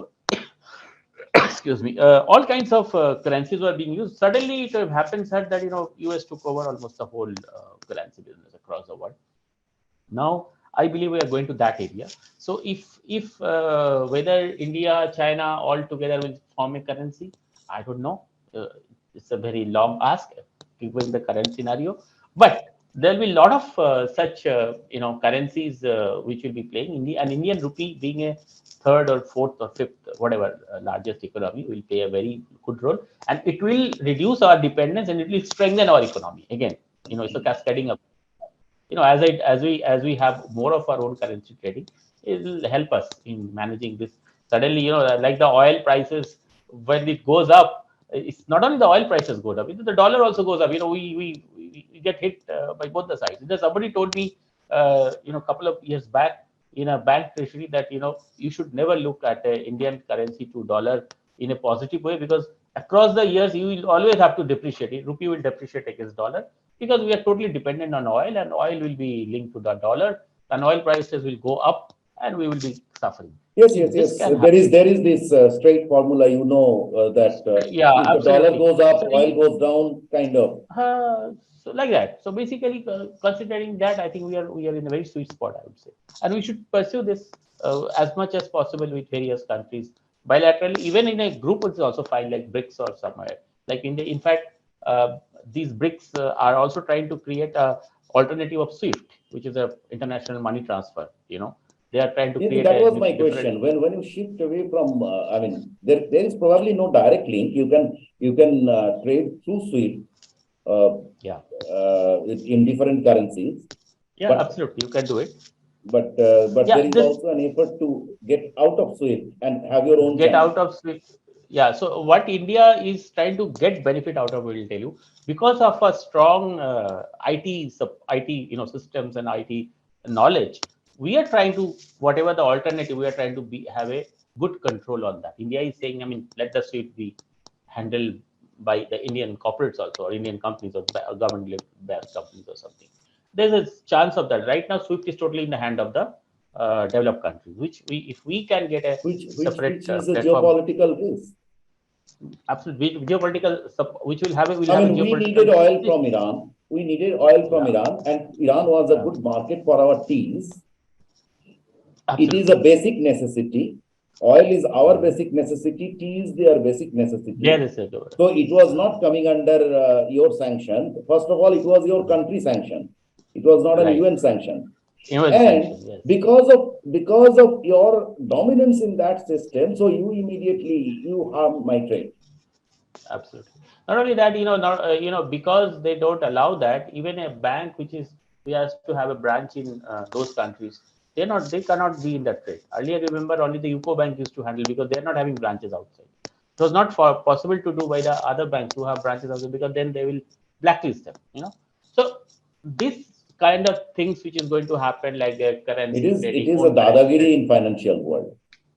excuse me, all kinds of currencies were being used. Suddenly, it happens that US took over almost the whole currency business across the world. Now, I believe we are going to that area. So, if whether India, China all together will form a currency, I don't know. it's a very long ask given the current scenario, but there will be a lot of such currencies which will be playing. An Indian rupee being a third or fourth or fifth, whatever largest economy, will play a very good role, and it will reduce our dependence and it will strengthen our economy. Again, it's a cascading up. As we have more of our own currency trading, it will help us in managing this. Suddenly, like the oil prices, when it goes up, it's not only the oil prices goes up, the dollar also goes up. We get hit by both the sides. Somebody told me a couple of years back in a bank treasury that you should never look at Indian currency to dollar in a positive way, because across the years you will always have to depreciate it. Rupee will depreciate against dollar, because we are totally dependent on oil, and oil will be linked to the dollar, and oil prices will go up and we will be suffering. Yes, See, yes, this yes. can There is this straight formula, that Yeah, if the dollar absolutely. goes up, So, oil goes down, kind of. so like that. So basically, considering that, I think we are in a very sweet spot, I would say, and we should pursue this as much as possible with various countries bilaterally. Even in a group, it's also fine, like BRICS or somewhere. Like in fact, these BRICS are also trying to create a alternative of SWIFT, which is a international money transfer. They are trying to Yes, create that a was my different. question. When you shift away from, there is probably no direct link. You can trade through SWIFT uh, Yeah, in different currencies, yeah, but absolutely, you can do it. but there Yeah, is this also an effort to get out of SWIFT and have your own get channel. out of SWIFT. Yeah, so what India is trying to get benefit out of, will tell you, because of a strong IT systems and IT knowledge, we are trying to, whatever the alternative, we are trying to have a good control on that. India is saying, I mean, let the SWIFT be handled by the Indian corporates also, or Indian companies, or government-backed companies or something. There's a chance of that. Right now, SWIFT is totally in the hand of the developed countries, which if we can get a Which separate is a platform, geopolitical risk. absolutely geopolitical, which will I have a mean, we geopolitical needed oil risk. from Iran. We needed oil from Yeah, Iran, and Iran was a yeah, good market for our teas. It is a absolutely. basic necessity. Oil is our Mhm. basic necessity. Tea is their basic There necessity. is a So it was not coming under your sanction. First of all, it was your country sanction. It was not an right. UN sanction. Even And sanction, yes, because of your dominance in that system, so you harm my trade. absolutely. Not only that, not because they don't allow that, even a bank which has to have a branch in those countries, they cannot be in that trade. Earlier, remember, only the UCO bank used to handle, because they're not having branches outside. It was not possible to do by the other banks who have branches outside, because then they will blacklist them. So this kind of things which is going to happen, like currency It trading, is a own currency dadagiri trading. in financial world.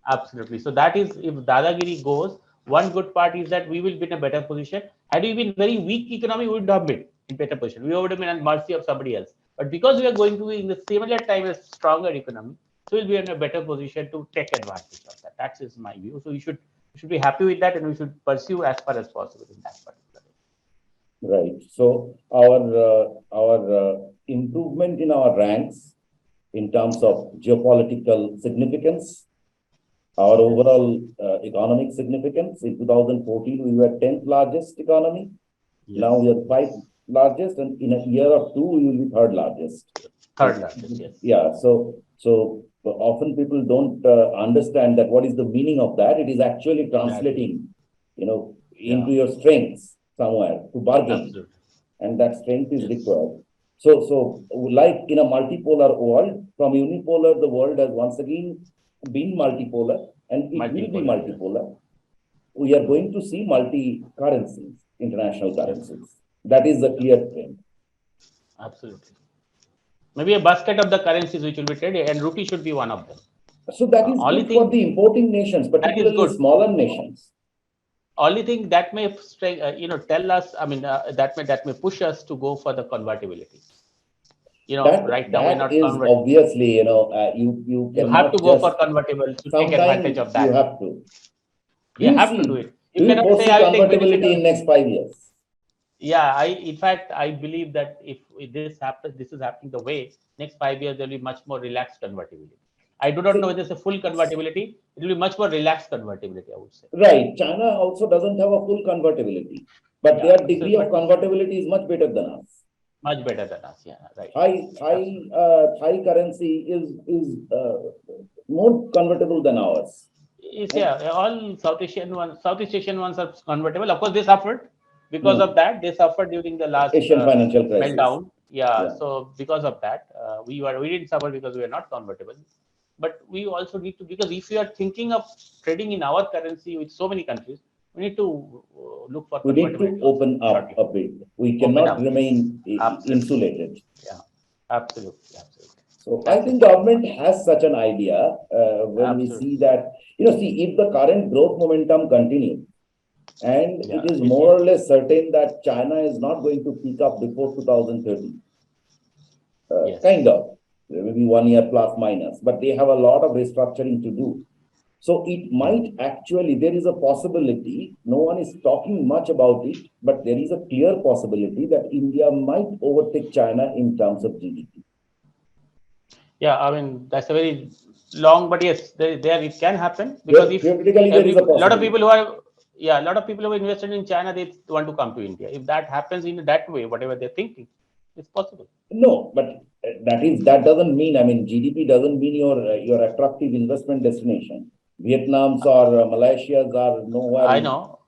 Absolutely. So that is, if Dadagiri goes, one good part is that we will be in a better position. Had we been very weak economy, we would have been in better position. We would have been at mercy of somebody else. But because we are going to be in the similar time as stronger economy, so we'll be in a better position to take advantage of that. That is my view. So we should be happy with that, and we should pursue as far as possible in that particular area. Right. So our improvement in our ranks in terms Yeah. of geopolitical significance, our Yes. overall economic significance. In 2014, we were 10th largest economy. Now Yes. we are fifth Yes. largest, and in a year or two, we will be third largest. Third So largest. Yes. yeah, so often people don't understand that what is the meaning of that. It is actually Exactly. translating, Yeah. into your strengths somewhere to bargain, Absolutely. and that strength is Yes. required. So like in a multipolar world, from unipolar, the world has once again been multipolar, and it will be Multipolar. Yes. multipolar. We are Mhm. going to see multi currencies, international Yes. currencies. That is the Yeah. clear trend. Absolutely. Maybe a basket of the currencies which will be traded, and rupee should be one of them. So that is Only good for thing the importing nations, that is particularly good. smaller nations. Only thing that may tell us. I mean, that may push us to go for the convertibility. Right now we're That not is convert. obviously, you You have to cannot go just for convertible to take advantage sometime of you that. have to. Do You you have to do see? it. You Do you cannot say foresee I will take benefit convertibility of. in next 5 years? Yeah, in fact, I believe that if this happens, this is happening the way, next 5 years there will be much more relaxed convertibility. I do not know See, whether it's a full convertibility. It will be much more relaxed convertibility, I would say. right. China also doesn't have a full convertibility. But Yeah. their degree of convertibility is much better than us. Much better than us. Yeah, right. Thai currency is more convertible than ours. Yeah, all Southeast Asian ones are convertible. Of course, they suffered because of that. They suffered during the last Asian financial crisis. meltdown. Yeah, so because of that, we didn't suffer because we were not convertible. But we also need to, because if we are thinking of trading in our currency with so many countries, we need to look for. We need to open up a bit. We cannot remain insulated. Yeah, absolutely. So I think government has such an idea when we see that, if the current growth momentum continues, and it is more or less certain that China is not going to pick up before 2030. Kind of, maybe 1 year plus minus, but they have a lot of restructuring to do. So it might actually, there is a possibility, no one is talking much about it, but there is a clear possibility that India might overtake China in terms of GDP. Yeah, I mean, that's a very long, but yes, there it can happen, because if a lot of people who are, a lot of people who are invested in China, they want to come to India. If that happens in that way, whatever they're thinking, it's possible. No, but that doesn't mean, I mean, GDP doesn't mean your attractive investment destination. Vietnam's or Malaysia's are nowhere. I know,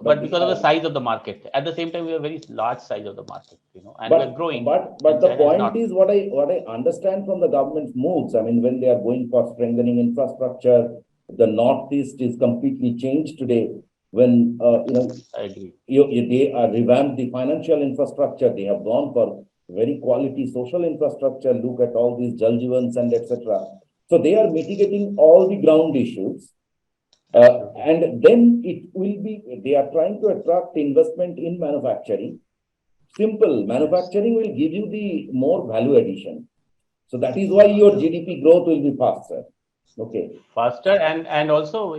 but because of the size of the market, at the same time, we have a very large size of the market, and we're growing. But the point is, what I understand from the government's moves, I mean, when they are going for strengthening infrastructure, the Northeast is completely changed today. When I agree. They are revamped the financial infrastructure. They have gone for very quality social infrastructure. Look at all these Jal Jeevans and etc. So they are mitigating all the ground issues. And then it will be, they are trying to attract investment in manufacturing. Simple, manufacturing will give you the more value addition. So that is why your GDP growth will be faster. Okay. Faster, and also,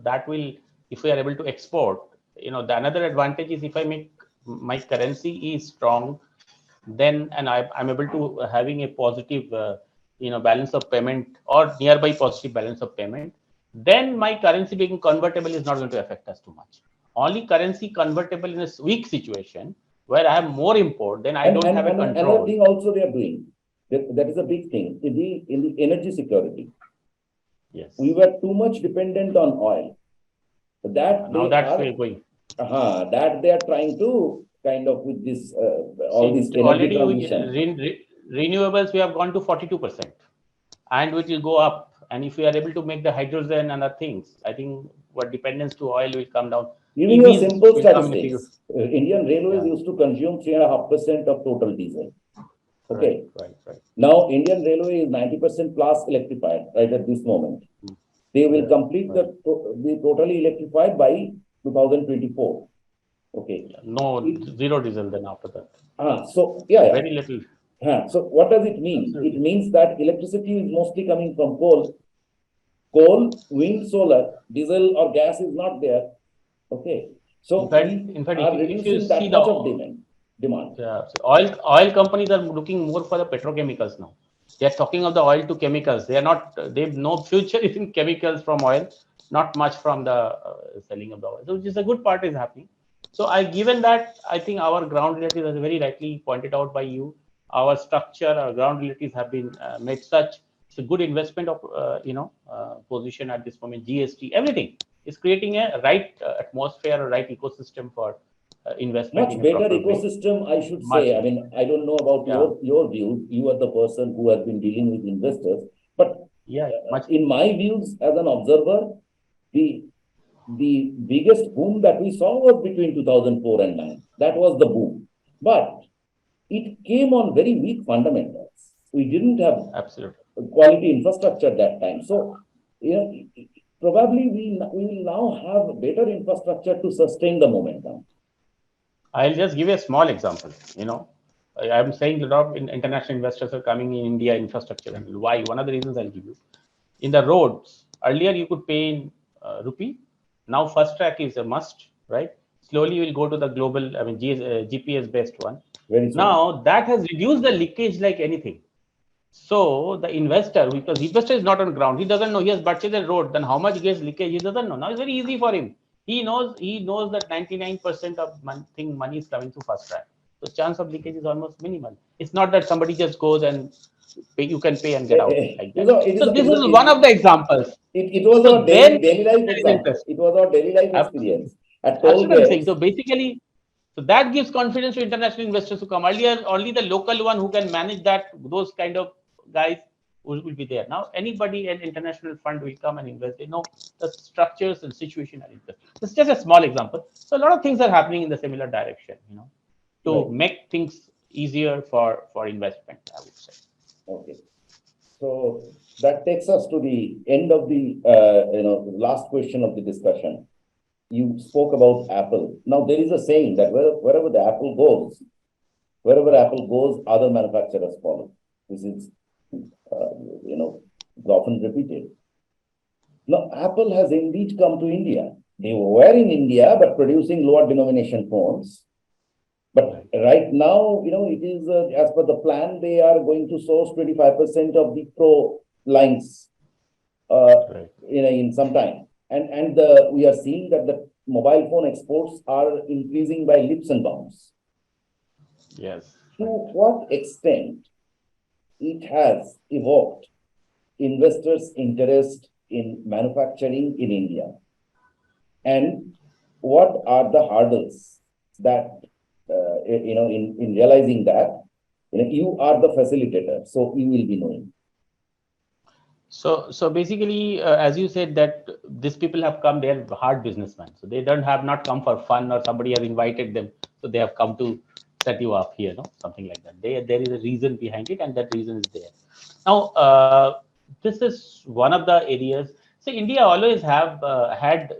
that will, if we are able to export, the another advantage is, if I make my currency is strong, then, and I'm able to having a positive, balance of payment, or nearby positive balance of payment, then my currency being convertible is not going to affect us too much. Only currency convertible in a weak situation where I have more import, then I don't have a control. Another thing also they are doing, that is a big thing, in the energy security. Yes. We were too much dependent on oil. Now that's where we're going. That they are trying to kind of, with this all this energy transition. Renewables, we have gone to 42%, and which will go up. And if we are able to make the hydrogen and other things, I think what dependence to oil will come down. Giving you simple statistics, Indian Railways used to consume 3.5% of total diesel. Okay. Right. Now Indian Railway is 90% plus electrified right at this moment. They will complete be totally electrified by 2024. Okay. No, zero diesel then after that. So very little. So what does it mean? It means that electricity is mostly coming from coal, wind, solar, diesel or gas is not there. Okay. So in fact, are reducing that much of demand. Yeah. So oil companies are looking more for the petrochemicals now. They are talking of the oil to chemicals. They are not. They have no future in chemicals from oil. Not much from the selling of the oil. So, which is a good part is happening. So, given that, I think our ground relatives, as very rightly pointed out by you, our structure, our ground relatives have been made such. It's a good investment of position at this moment. GST, everything is creating a right atmosphere, a right ecosystem for investment. Much better ecosystem, I should say. I mean, I don't know about your views. You are the person who has been dealing with investors, but in my views as an observer, the biggest boom that we saw was between 2004 and 9. That was the boom, but it came on very weak fundamentals. We didn't have quality infrastructure at that time. So, probably we will now have better infrastructure to sustain the momentum. I'll just give you a small example. I'm saying a lot of international investors are coming in India infrastructure. And why? One of the reasons I'll give you. In the roads, earlier you could pay in rupee. Now fast track is a must, right? Slowly we'll go to the global, GPS based one. Now that has reduced the leakage like anything. So the investor, because investor is not on ground, he doesn't know, he has purchased a road, then how much gets leakage, he doesn't know. Now it's very easy for him. he knows that 99% of money is coming through first track. So chance of leakage is almost minimal. It's not that somebody just goes and you can pay and get out like You that. know, So this is one of the examples. it was So our then daily life there is example. interest. It was our daily life Absolutely. experience at toll Absolutely, I'm saying. gates. So basically, so that gives confidence to international investors to come. Earlier, only the local one who can manage that, those kind of guys will be there. Now, anybody, an international fund will come and invest. They know the structures and situation are interesting. It's just a small example. So a lot of things are happening in the similar direction, to Right. make things easier for investment, I would say. Okay. So that takes us to the end of the last question of the discussion. You spoke about Apple. Now there is a saying that wherever Apple goes, other manufacturers follow. This is often repeated. Now Apple has indeed come to India. They were in India, but producing lower denomination phones. But right now, it is as per the plan, they are going to source 25% of the Pro lines Right. in some time. And we are seeing that the mobile phone exports are increasing by leaps and bounds. Yes. To what extent it has evoked investors' interest in manufacturing in India? And what are the hurdles that, in realizing that, you are the facilitator, so you will be knowing. So basically, as you said, that these people have come, they are hard businessmen. So they don't have not come for fun or somebody has invited them. So they have come to set you up here, something like that. There is a reason behind it, and that reason is there. Now, this is one of the areas. So India always have had,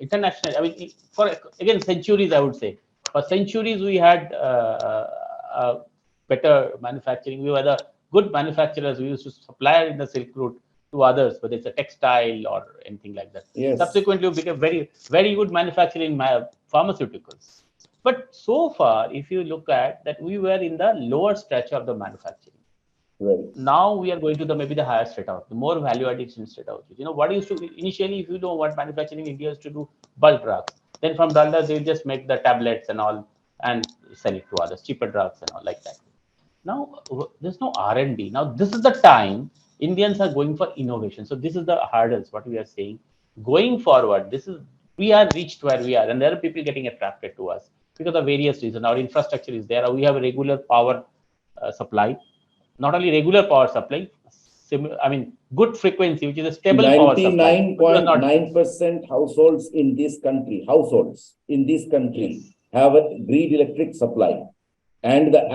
international. I mean, for again centuries, I would say. For centuries, we had better manufacturing. We were the good manufacturers. We used to supply in the Silk Route to others, whether it's a textile or anything like that. Yes. Subsequently, we became very, very good manufacturing pharmaceuticals. But so far, if you look at that, we were in the lower stretch of the manufacturing. Right. Now we are going to maybe the higher straight out, the more value addition straight out. What used to initially, if you know what manufacturing India used to do, bulk drugs. Then from drugs they just make the tablets and all and sell it to others, cheaper drugs and all like that. Now there's no R&D. Now this is the time Indians are going for innovation. So this is the hurdles. What we are saying, going forward, we are reached where we are, and there are people getting attracted to us because of various reasons. Our infrastructure is there. We have a regular power supply, not only regular power supply, good frequency, which is a stable power supply. 99.9% households in this country, yes, have a grid electric supply. And the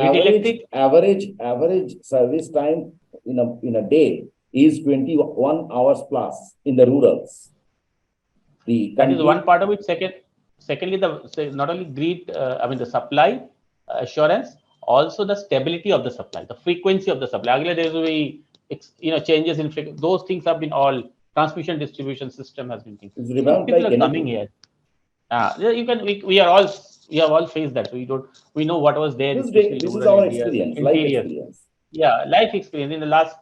average service time in a day is 21 hours plus in the rurals. That is one part of it. Secondly, not only grid, the supply assurance, also the stability of the supply, the frequency of the supply. There will be changes in frequency. Those things have been all transmission distribution system has been things. So people are coming here. We have all faced that. So we know what was there, especially this rural is our areas, experience, life interiors. experience. Yeah, life experience in the last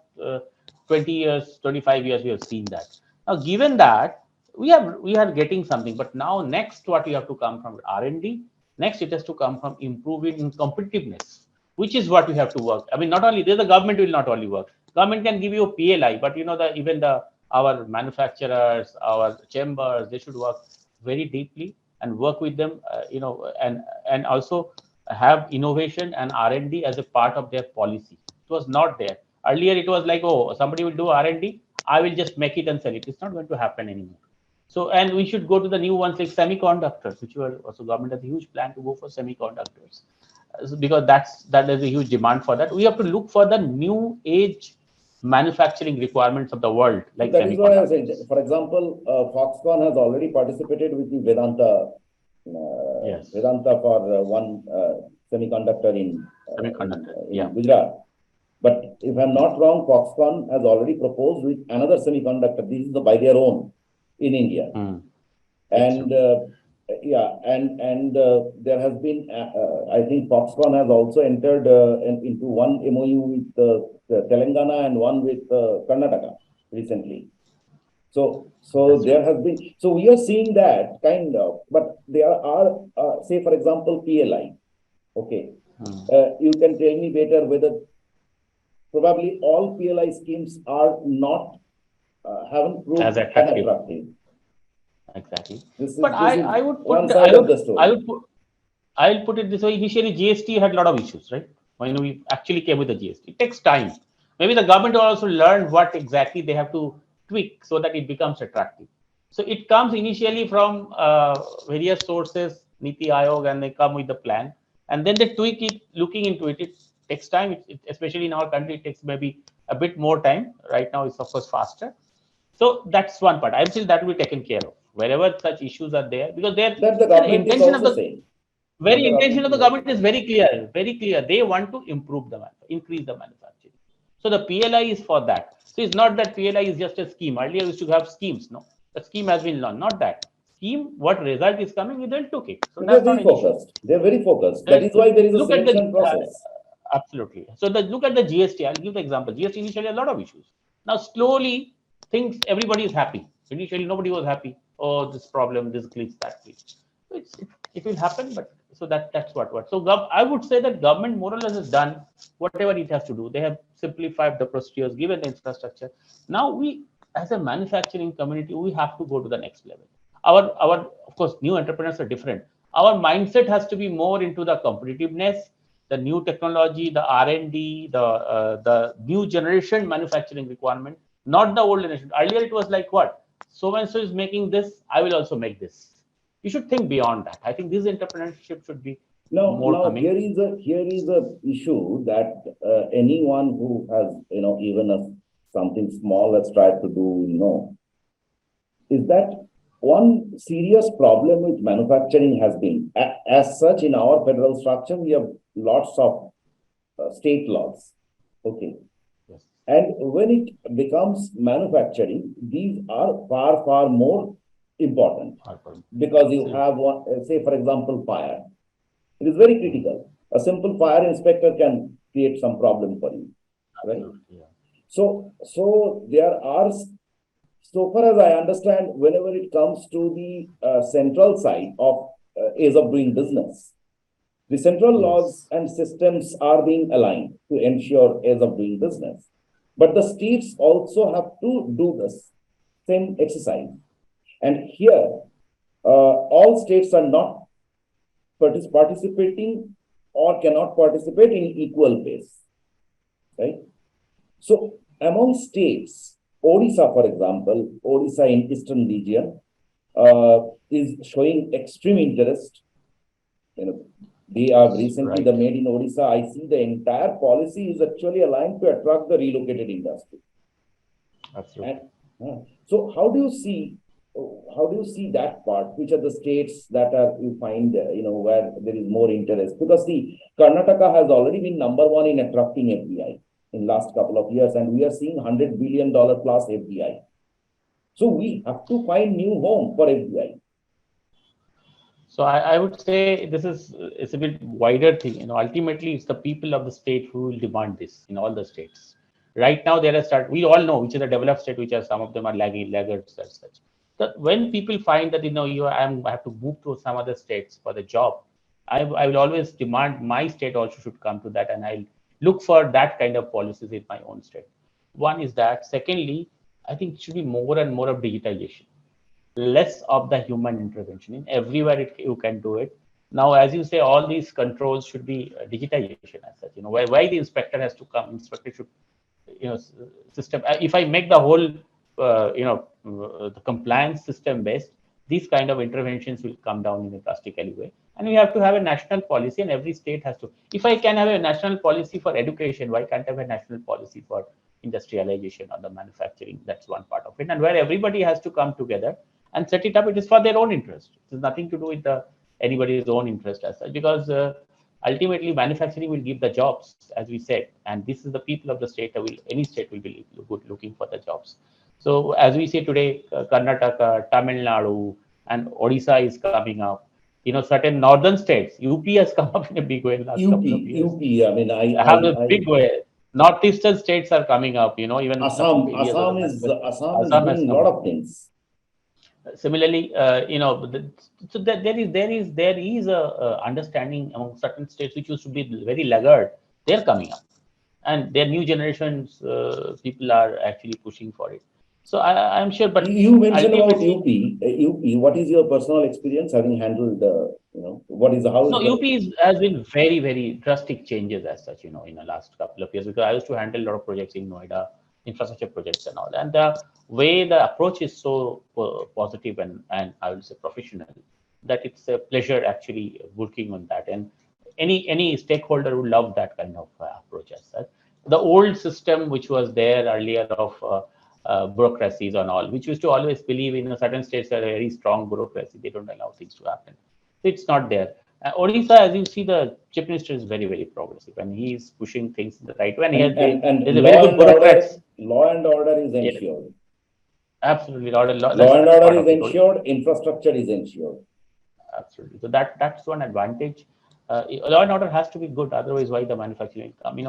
20 years, 25 years, we have seen that. Now, given that we are getting something, but now next what we have to come from R&D. Next, it has to come from improving in competitiveness, which is what we have to work. Not only the government will not only work. Government can give you a PLI, but even our manufacturers, our chambers, they should work very deeply and work with them, and also have innovation and R&D as a part of their policy. It was not there earlier. It was like, oh, somebody will do R&D, I will just make it and sell it. It's not going to happen anymore. So, and we should go to the new ones like semiconductors, which were also government has a huge plan to go for semiconductors, because that is a huge demand for that. We have to look for the new age manufacturing requirements of the world, like that is what I was saying. For example, Foxconn has already participated with the Vedanta, yes, Vedanta for one semiconductor in Gujarat. But if I'm not wrong, Foxconn has already proposed with another semiconductor. This is by their own in India, and there has been, I think Foxconn has also entered into one MOU with Telangana and one with Karnataka recently. So there has been, so we are seeing that kind of, but there are, say, for example, PLI. Okay. You can tell me better whether probably all PLI schemes are not, haven't As proved as attractive. attractive. Exactly. This But is I would put one side of the story. I'll put it this way. Initially, GST had a lot of issues, right? When we actually came with the GST, it takes time. Maybe the government will also learn what exactly they have to tweak so that it becomes attractive. So it comes initially from various sources, Niti Aayog, and they come with the plan, and then they tweak it. Looking into it, it takes time. Especially in our country, it takes maybe a bit more time. Right now, it's of course faster. So that's one part. I feel that will be taken care of wherever such issues are there, because That the their government is intention of also the saying. That very the intention government of the is government also is saying. very clear, very clear. They want to improve increase the manufacturing. So the PLI is for that. So it's not that PLI is just a scheme. Earlier we used to have schemes. No, the scheme has been launched. Not that scheme. What result is coming, we then took it. So They're that's not very an issue. focused. They're very focused. That is why there is a Look at the selection process. absolutely. So look at the GST. I'll give the example. GST initially a lot of issues. Now slowly things everybody is happy. Initially nobody was happy. Oh, this problem, this glitch, that glitch. So it will happen, but so that's what. So I would say that government more or less has done whatever it has to do. They have simplified the procedures, given the infrastructure. Now we, as a manufacturing community, we have to go to the next level. Our of course new entrepreneurs are different. Our mindset has to be more into the competitiveness, the new technology, the R&D, the new generation manufacturing requirement, not the old generation. Earlier it was like what? So and so is making this, I will also make this. You should think beyond that. I think this entrepreneurship should be more Now coming. here is a issue that anyone who has even a something small has tried to do is that one serious problem with manufacturing has been as such in our federal structure we have lots of state laws. Okay. Yes. And when it becomes manufacturing, these are far more important because you have one, say for example, fire. It is very critical. A simple fire inspector can create some problem for you, right? Yeah. So there are, so far as I understand, whenever it comes to the central side of ease of doing business, the central laws and systems are being aligned to ensure ease of doing business. But the states also have to do this same exercise. And here, all states are not participating or cannot participate in equal pace, right? So among states, Odisha, for example, Odisha in eastern region is showing extreme interest. They are recently the Made in Odisha. I see the entire policy is actually aligned to attract the relocated industry. Absolutely. And, so how do you see that part? Which are the states that are you find where there is more interest? Because the Karnataka has already been number one in attracting FDI in last couple of years, and we are seeing $100 billion plus FDI. So we have to find new home for FDI. So I would say it's a bit wider thing. Ultimately it's the people of the state who will demand this in all the states. Right now there are we all know which are the developed state, which are some of them are laggards as such. That when people find that I have to move to some other states for the job, I will always demand my state also should come to that, and I'll look for that kind of policies in my own state. One is that. Secondly, I think it should be more and more of digitization, less of the human intervention. In everywhere you can do it. Now, as you say, all these controls should be digitization as such. Why the inspector has to come. Inspector should, system. If I make the whole, the compliance system based, these kind of interventions will come down in a drastically way. And we have to have a national policy, and every state has to. If I can have a national policy for education, why can't I have a national policy for industrialization or the manufacturing? That's one part of it, and where everybody has to come together and set it up. It is for their own interest. It has nothing to do with anybody's own interest as such, because ultimately manufacturing will give the jobs, as we said, and this is the people of the state. Any state will be looking for the jobs. So as we say today, Karnataka, Tamil Nadu, and Odisha is coming up. Certain northern states, UP has come up in a big way in the last couple of years. UP. I mean, Have a big way. Northeastern states are coming up, even some Assam, areas of the Assam is Assam has doing a come lot up. of things. Similarly, so that there is a understanding among certain states which used to be very laggard. They're coming up, and their new generations people are actually pushing for it. So I'm sure, but You mentioned about ultimately, UP. UP, what is your personal experience having handled, what is, how is no, the, has been very, very drastic changes as such, in the last couple of years, because I used to handle a lot of projects in Noida, infrastructure projects and all. And the way the approach is so positive and I would say professional, that it's a pleasure actually working on that. And any stakeholder would love that kind of approach as such. The old system, which was there earlier of bureaucracies and all, which used to always believe in certain states are a very strong bureaucracy, they don't allow things to happen. It's not there. Odisha, as you see, the chief minister is very, very progressive, and he is pushing things in the right way. And he has and there's a very good bureaucrats. law and order is Yeah, ensured. absolutely. That's Law and that's order part is of it. ensured, infrastructure is ensured. Absolutely. So that's one advantage. Law and order has to be good, otherwise, why the manufacturing come?